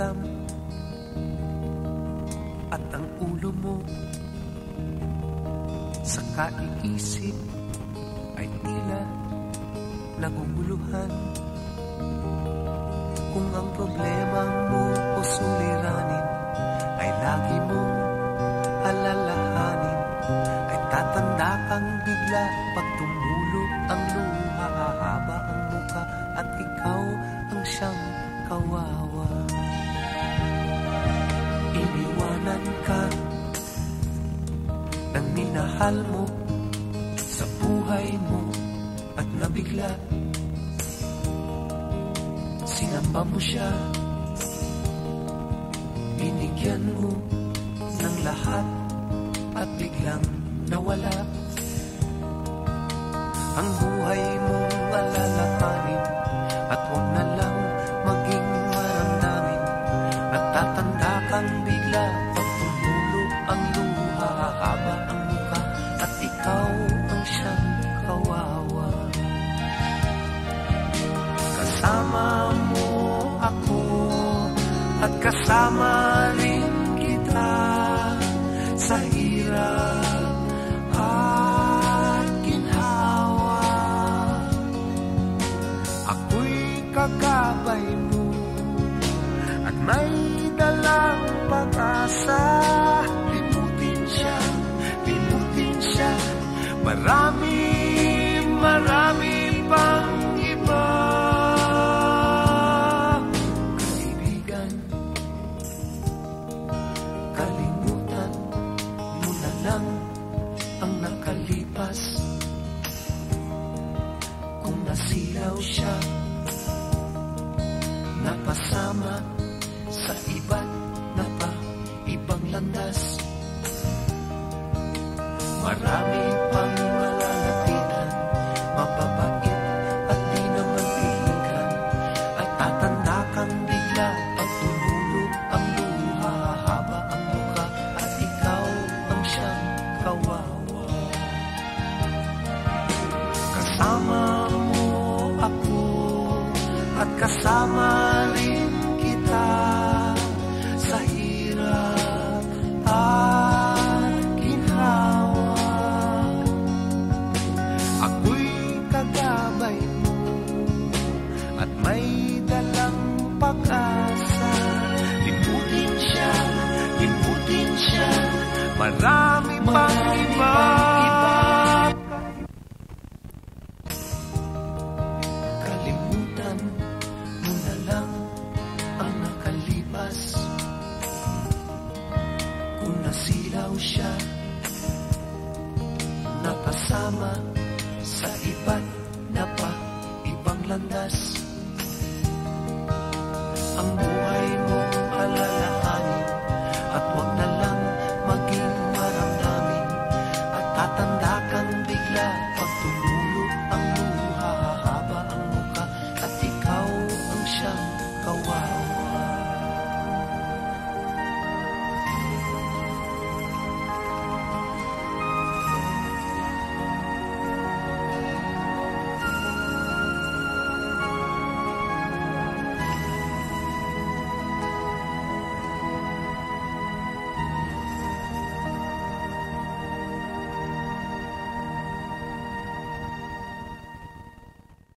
pakiramdam at ang ulo mo sa kaiisip ay tila naguguluhan. Kung ang problema mo o suliranin ay lagi mong alalahanin, ay tatanda kang bigla pag tumulog ang luha, hahaba ang muka at ikaw ang siyang kawawa. Iniwanan ka ng minahal mo sa buhay mo at nabigla sinamba mo siya, binigyan mo ng lahat at biglang nawala. Ang buhay mong alalahanin at huwag na lang maging maramdamin, at tatanda kang bigla pag tumulog ang luha, hahaba ang muka at ikaw ang siyang kawawa. Kasama mo ako at kasama rin kita sa hirap at ginhawa. Ako'y kakabay mo at may dalang pag-asa. Limutin siya, marami pang iba. Kaibigan, kalimutan mo na lang ang nakalipas. Kung nasilaw siya, napasama sa iba't ibang landas. Marami pang malalatinan, mababait at di naman pihigan, at tatanda kang bigla pag tumulog ang luha, hahaba ang muka at ikaw ang siyang kawawa. Kasama mo ako at kasama rin kita sa hirap at ginhawa. Ako'y kagabay mo at may dalang pag-asa. Limutin siya, marami pang iba. Kalimutan mo na lang ang nakalipas. Kung nasilaw siya, napasama sa iba't ibang landas.